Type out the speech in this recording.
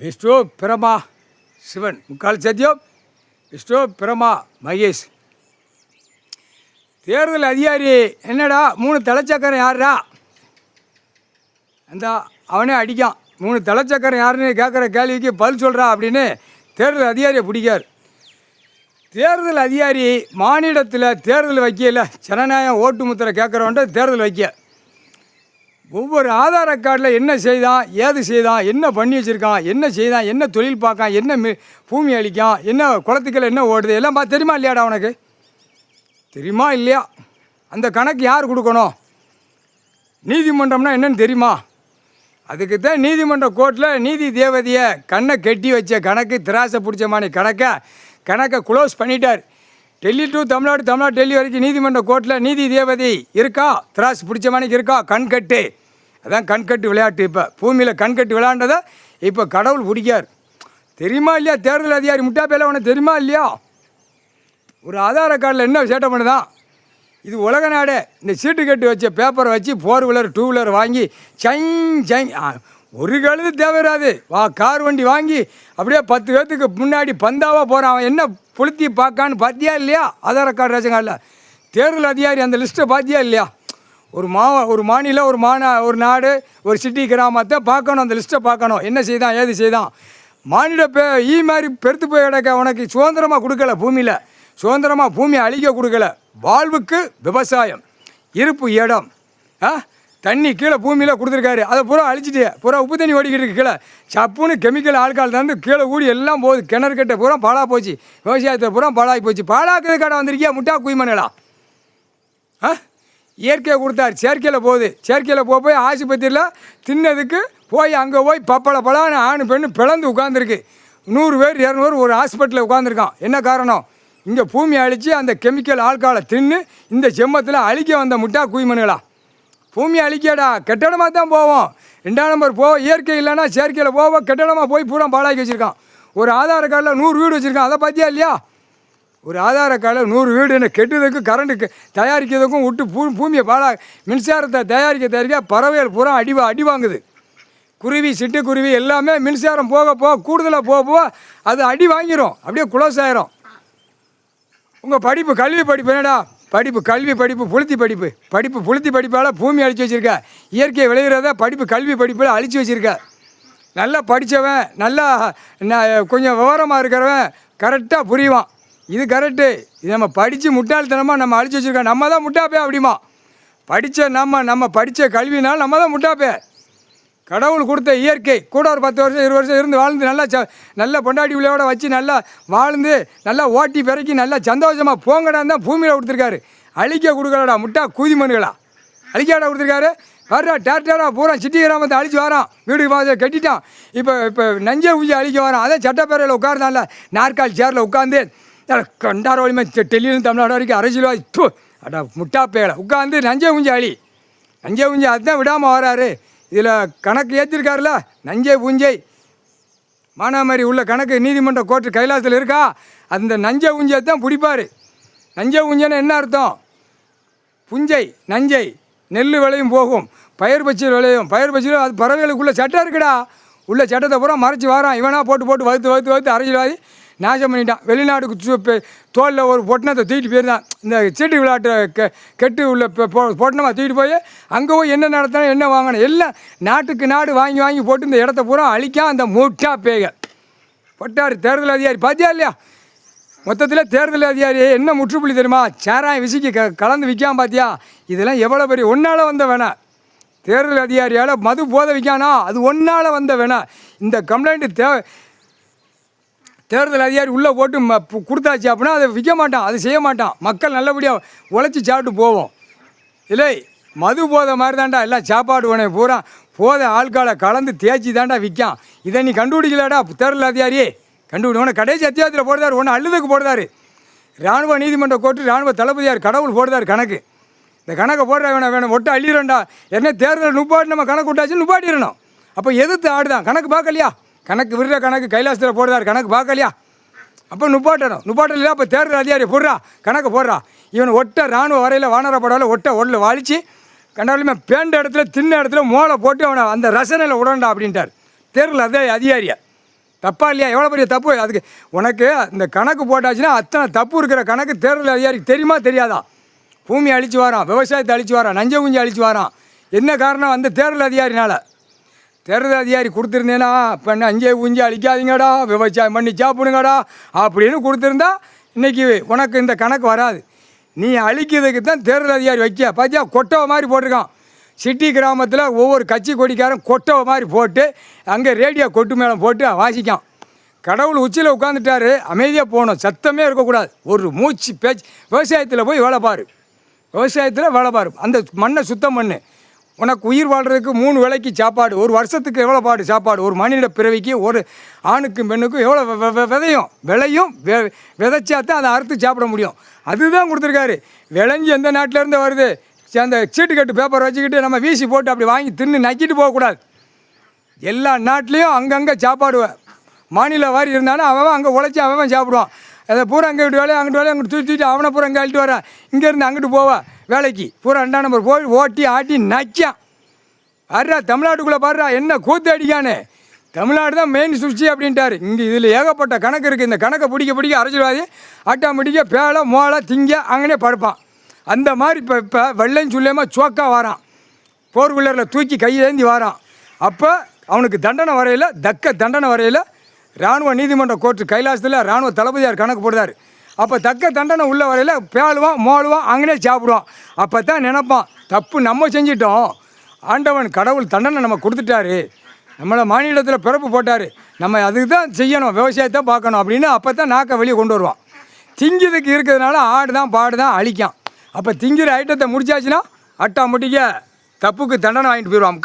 விஷ்ணு பிரமா சிவன் முக்கால் சத்தியம் விஷ்ணு பிரமா மகேஷ். தேர்தல் அதிகாரி என்னடா 3 தலைச்சக்கரம் யாருடா அந்த அவனே அடிக்கான். 3 தலைச்சக்கரம் யாருன்னு கேட்குற கேள்விக்கு பதில் சொல்கிறா அப்படின்னு தேர்தல் அதிகாரியை பிடிக்கார். தேர்தல் அதிகாரி மாநிலத்தில் தேர்தல் வைக்கல, ஜனநாயகம் ஓட்டு முத்திரை கேட்குறவன்ட்டு தேர்தல் வைக்க ஒவ்வொரு ஆதார கார்டில் என்ன செய்தான், ஏது செய்தான், என்ன பண்ணி வச்சுருக்கான், என்ன செய்தான், என்ன தொழில் பார்க்கான், என்ன பூமி அளிக்கான், என்ன குளத்துக்கள் என்ன ஓடுது எல்லாம் பார்த்து தெரியுமா இல்லையாடா உனக்கு? தெரியுமா இல்லையா? அந்த கணக்கு யார் கொடுக்கணும்? நீதிமன்றம்னா என்னன்னு தெரியுமா? அதுக்கு தான் நீதிமன்ற கோர்ட்டில் நீதி தேவதையை கண்ணை கட்டி வச்ச கணக்கு, திராசை பிடிச்ச மாதிரி கணக்கை க்ளோஸ் பண்ணிட்டார். டெல்லி டு தமிழ்நாடு, தமிழ்நாடு டெல்லி வரைக்கும் நீதிமன்ற கோர்ட்டில் நீதி தேவதை இருக்கா, திராசு பிடிச்ச மாதிரி இருக்கா, கண்கட்டு. அதான் கண்கட்டு விளையாட்டு. இப்போ பூமியில் கண்கட்டு விளையாண்டதை இப்போ கடவுள் பிடிக்கார். தெரியுமா இல்லையா? தேர்தல் அதிகாரி முட்டாப்பேல உனக்கு தெரியுமா இல்லையா? ஒரு ஆதார கார்டில் என்ன சேட்டை பண்ணுதான்? இது உலக நாடு. இந்த சீட்டு கட்டு வச்ச பேப்பரை வச்சு 4 வீலர் 2 வீலர் வாங்கி சைங் ஒரு கழுது தேவையாது கார் வண்டி வாங்கி அப்படியே 10 பேர்த்துக்கு முன்னாடி பந்தாவாக போகிறான். அவன் என்ன புளுத்தி பார்க்கான்னு பார்த்தியா இல்லையா? ஆதார கார்டு ரேஷன் கார்டில் தேர்தல் அதிகாரி அந்த லிஸ்ட்டை பார்த்தியா இல்லையா? ஒரு மாநிலம், ஒரு நாடு, ஒரு சிட்டி, கிராமத்தை பார்க்கணும். அந்த லிஸ்ட்டை பார்க்கணும். என்ன செய்தான், ஏது செய்தான். மாநில மாதிரி பெருத்து போய் கிடக்க உனக்கு சுதந்திரமாக கொடுக்கல. பூமியில் சுதந்திரமாக பூமியை அழிக்க கொடுக்கல. வாழ்வுக்கு விவசாயம், இருப்பு இடம், தண்ணி கீழே பூமியில் கொடுத்துருக்காரு. அதை பூரா அழிச்சிட்டு பூரா உப்பு தண்ணி ஓடிக்கிட்டு இருக்கு. கீழே சப்புன்னு கெமிக்கல் ஆட்கால் தந்து கீழே ஊடி எல்லாம் போகுது. கிணறு கட்ட பூரா பாழா போச்சு. விவசாயத்தை பூரா பாழாகி போச்சு. பாழாக்குறது கடை வந்திருக்கியா முட்டா குய்மனடா? இயற்கையை கொடுத்தாரு, செயற்கையில் போகுது. செயற்கையில் போய் ஆஸ்பத்திரியில் தின்னதுக்கு அங்கே போய் பலான்னு ஆணு பெண்ணு பிளந்து உட்காந்துருக்கு. 100 பேர் 200 ஒரு ஹாஸ்பிட்டலில் உட்காந்துருக்கான். என்ன காரணம்? இங்கே பூமி அழித்து அந்த கெமிக்கல் ஆட்காலை தின்னு இந்த செம்மத்தில் அழிக்க வந்த முட்டா குய்மனுகளா? பூமி அழிக்கடா, கெட்டடமாக தான் போவோம். 2ஆம் நம்பர் இயற்கை இல்லைன்னா செயற்கையில் போவோம். கெட்டடமாக போய் பூரா பாழாக்கி வச்சுருக்கான். ஒரு ஆதார கார்டில் 100 வீடு வச்சுருக்கான். அதை பார்த்தியா இல்லையா? ஒரு ஆதார கார்டில் 100 வீடுன்னு கெட்டுறதுக்கு கரண்ட்டுக்கு தயாரிக்கிறதுக்கும் விட்டு பூமியை மின்சாரத்தை தயாரிக்க பறவைகள் பூரா அடி வாங்குது. குருவி, சிட்டுக்குருவி எல்லாமே மின்சாரம் போக கூடுதலாக போக அது அடி வாங்கிடும். அப்படியே குளோஸ் ஆயிரும். உங்கள் கல்வி படிப்பு என்னடா? கல்வி படிப்பு புளுத்தி படிப்பால் பூமி அழிச்சு வச்சுருக்க. இயற்கை விளையிறத கல்வி படிப்பில் அழிச்சு வச்சுருக்க. நல்லா படித்தவன், நல்லா கொஞ்சம் விவரமாக இருக்கிறவன் கரெக்டாக புரிவான். இது கரெக்டு. இது நம்ம படித்து முட்டாள்தனமாக நம்ம அழிச்சு வச்சுருக்கோம். நம்ம தான் முட்டாப்பே. அப்படிமா நம்ம படித்த கல்வினால் நம்ம தான் முட்டாப்பே. கடவுள் கொடுத்த இயற்கை கூட ஒரு 10 வருஷம் 20 வருஷம் இருந்து வாழ்ந்து நல்லா பொண்டாட்டி பிள்ளையோட வச்சு நல்லா வாழ்ந்து நல்லா ஓட்டி பிறக்கி நல்லா சந்தோஷமாக போங்கடான்னு தான் பூமியில் கொடுத்துருக்காரு. அழிக்க கொடுக்கலடா முட்டா கூதிமனுகளா? அழிக்காடா கொடுத்துருக்காரு. வர்றா டேரக்டராக பூரா சிட்டி கிராமத்தை அழிச்சு வரான். வீடு வாசல் கட்டிட்டான். இப்போ நஞ்சை ஊஞ்சி அழிக்க வரான். அதான் சட்டப்பேரவையில் உட்கார்ந்தான்ல, நாற்காலி சேரில் உட்காந்து கண்டார வலிமை டெல்லியிலும் தமிழ்நாடு வரைக்கும் அரசியல்வாதி அடா முட்டா பேலை உட்காந்து நஞ்சை ஊஞ்சி அதுதான் விடாமல் வராரு. இதில் கணக்கு ஏற்றிருக்காருல, நஞ்சை பூஞ்சை மானாமரி உள்ள கணக்கு நீதிமன்ற கோர்ட்டு கைலாசத்தில் இருக்கா? அந்த நஞ்சை ஊஞ்சை தான் பிடிப்பார். நஞ்சை ஊஞ்சைன்னு என்ன அர்த்தம்? புஞ்சை நஞ்சை, நெல் விளையும் போகும், பயிர் பச்சில் விளையும். பயிர் பச்சில் அது பறவைகளுக்குள்ள சட்டம் இருக்குடா. உள்ள சட்டத்தை பூரா மறைச்சி வரான். இவனாக போட்டு வகுத்து அரசியல்வாதி நாசம் பண்ணிட்டான். வெளிநாட்டுக்கு தோலில் ஒரு பொட்டணத்தை தூக்கிட்டு போயிருந்தான். இந்த சீட்டு விளையாட்டு கெட்டு உள்ள பொட்டணமாக தூக்கிட்டு போய் அங்கே போய் என்ன நடத்தணும், என்ன வாங்கணும் எல்லாம் நாட்டுக்கு நாடு வாங்கி போட்டு இந்த இடத்த பூரா அழிக்காம அந்த முட்டா பேக பொட்டார் தேர்தல் அதிகாரி. பார்த்தியா இல்லையா? மொத்தத்தில் தேர்தல் அதிகாரி என்ன முற்றுப்புள்ளி தெரியுமா? சேராயம் விசிக்கு கலந்து விற்காம பார்த்தியா? இதெல்லாம் எவ்வளோ பெரிய ஒன்றால் வந்த வேணா. தேர்தல் அதிகாரியால் மது போதை விற்கானா? அது ஒன்றால் வந்த வேணா. இந்த கம்ப்ளைண்ட்டு தேர்தல் அதிகாரி உள்ளே போட்டு கொடுத்தாச்சு அப்படின்னா அதை விற்க மாட்டான், அது செய்ய மாட்டான். மக்கள் நல்லபடியாக உழைச்சி சாப்பிட்டு போவோம். இல்லை, மது போதை மாதிரி தாண்டா எல்லாம் சாப்பாடு உணவு பூரா போதை ஆட்காலை கலந்து தேய்ச்சி தாண்டா விற்கான். இதை நீ கண்டுபிடிக்கலாடா தேர்தல் அதிகாரியே? உன கடைசி அத்தியாயத்தில் போடுறாரு, ஒன்று அள்ளுதுக்கு போடுறாரு. இராணுவ நீதிமன்ற கோர்ட்டு இராணுவ தளபதியார் கடவுள் போடுறாரு கணக்கு. இந்த கணக்கை போடுற வேணும் ஒட்டை அள்ளிடும்டா. என்ன தேர்தல் நம்ம கணக்கு விட்டாச்சு நுப்பாட்டிடணும். அப்போ எதிர்த்து ஆடுதான் கணக்கு பார்க்கலையா? கணக்கு விடுற கணக்கு கைலாசத்தில் போடுறாரு, கணக்கு பார்க்கலையா? அப்போ நுப்பாட்டலையா? அப்போ தேர்தல் அதிகாரி கணக்கு போடுறா. இவன் ஒட்ட இராணுவ வரையில் வானர படவில் ஒட்டில் வாழித்து கண்டாலுமே பேண்ட இடத்துல தின்ன இடத்துல மோளை போட்டு அவனை அந்த ரசனையில் விடண்டா அப்படின்ட்டார் தேர்தல் அதிகாரியை. தப்பா இல்லையா? எவ்வளோ பெரிய தப்பு அதுக்கு. உனக்கு இந்த கணக்கு போட்டாச்சுன்னா அத்தனை தப்பு இருக்கிற கணக்கு தேர்தல் அதிகாரிக்கு தெரியுமா தெரியாதா? பூமி அழிச்சு வரான், விவசாயத்தை அழிச்சு வரான், நஞ்ச குஞ்சு அழிச்சு வரான். என்ன காரணம்? அந்த தேர்தல் அதிகாரினால். தேர்தல் அதிகாரி கொடுத்துருந்தேன்னா இப்போ நஞ்சை குஞ்சு அழிக்காதீங்கடா, விவசாயம் பண்ணி சாப்பிடுங்கடா அப்படின்னு கொடுத்துருந்தா இன்றைக்கி உனக்கு இந்த கணக்கு வராது. நீ அழிக்கிறதுக்கு தான் தேர்தல் அதிகாரி வைக்க. பார்த்தியா, கொட்டவை மாதிரி போட்டிருக்கான். சிட்டி கிராமத்தில் ஒவ்வொரு கட்சி கொடிக்காரன் கொட்டவை மாதிரி போட்டு அங்கே ரேடியோ கொட்டு மேலே போட்டு வாசிக்கான். கடவுள் உச்சியில் உட்காந்துட்டாரு, அமைதியாக போகணும், சத்தமே இருக்கக்கூடாது, ஒரு மூச்சு பேச்சு. விவசாயத்தில் போய் வேலை பாரு, விவசாயத்தில் வேலை பாரு, அந்த மண்ணை சுத்தம் பண்ணு. உனக்கு உயிர் வாழ்கிறதுக்கு 3 வேளைக்கு சாப்பாடு, ஒரு வருஷத்துக்கு எவ்வளோ பாடு சாப்பாடு, ஒரு மனித பிறவிக்கு ஒரு ஆணுக்கும் பெண்ணுக்கும் எவ்வளோ விளையும் விதைச்சா தான் அதை அறுத்து சாப்பிட முடியும். அதுதான் கொடுத்துருக்காரு. விளைஞ்சி எந்த நாட்டிலேருந்து வருது? அந்த சீட்டுக்கட்டு பேப்பர் வச்சுக்கிட்டு நம்ம வீசி போட்டு அப்படி வாங்கி தின்னு நக்கிட்டு போகக்கூடாது. எல்லா நாட்டிலையும் அங்கங்கே சாப்பாடு மாநில வாரி இருந்தாலும் அவன் அங்கே உழைச்சி அவன் சாப்பிடுவான். அதை பூரா அங்கே விட்டு வேலையை அங்கிட்டு வேலையை அங்கிட்டு தூக்கிட்டு அவனை பூரா அங்கே அழிட்டு வரேன், இங்கேருந்து அங்கிட்டு போவா வேலைக்கு பூரா 2ஆம் நம்பர் போய் ஓட்டி ஆட்டி நக்கான். அட்ரா தமிழ்நாட்டுக்குள்ளே பாடுறா என்ன கூத்து அடிக்கானே. தமிழ்நாடு தான் மெயின் சுவிட்சி அப்படின்ட்டாரு. இங்கே இதில் ஏகப்பட்ட கணக்கு இருக்குது. இந்த கணக்கை பிடிக்க அரசியல்வாதி ஆட்டோமேட்டிக்காக பேலை மோளை திங்க அங்கனே படுப்பான். அந்த மாதிரி இப்போ வெள்ளையும் சொல்லியமாக சோக்கா வரான், 4 வீலரில் தூக்கி கையேந்தி வரான். அப்போ அவனுக்கு தண்டனை வரையில், தண்டனை வரையில் இராணுவ நீதிமன்ற கோர்ட்டு கைலாசத்தில் இராணுவ தளபதியார் கணக்கு போடுறாரு. அப்போ தண்டனை உள்ள வரையில் பேழுவான் மோளுவான் அங்கனே சாப்பிடுவான். அப்போ தான் நினைப்பான், தப்பு நம்ம செஞ்சிட்டோம், ஆண்டவன் கடவுள் தண்டனை நம்ம கொடுத்துட்டாரு, நம்மளை மாநிலத்தில் பிறப்பு போட்டார், நம்ம அதுக்கு தான் செய்யணும், விவசாயத்தை பார்க்கணும் அப்படின்னு. அப்போ தான் நாக்கை வெளியே கொண்டு வருவான். திங்கிறதுக்கு இருக்கிறதுனால ஆடு தான் பாடு தான் அழிக்கான். அப்போ திங்கிற ஐட்டத்தை முடிச்சாச்சுன்னா ஆட்டோமேட்டிக்காக தப்புக்கு தண்டனை வாங்கிட்டு போயிடுவான்.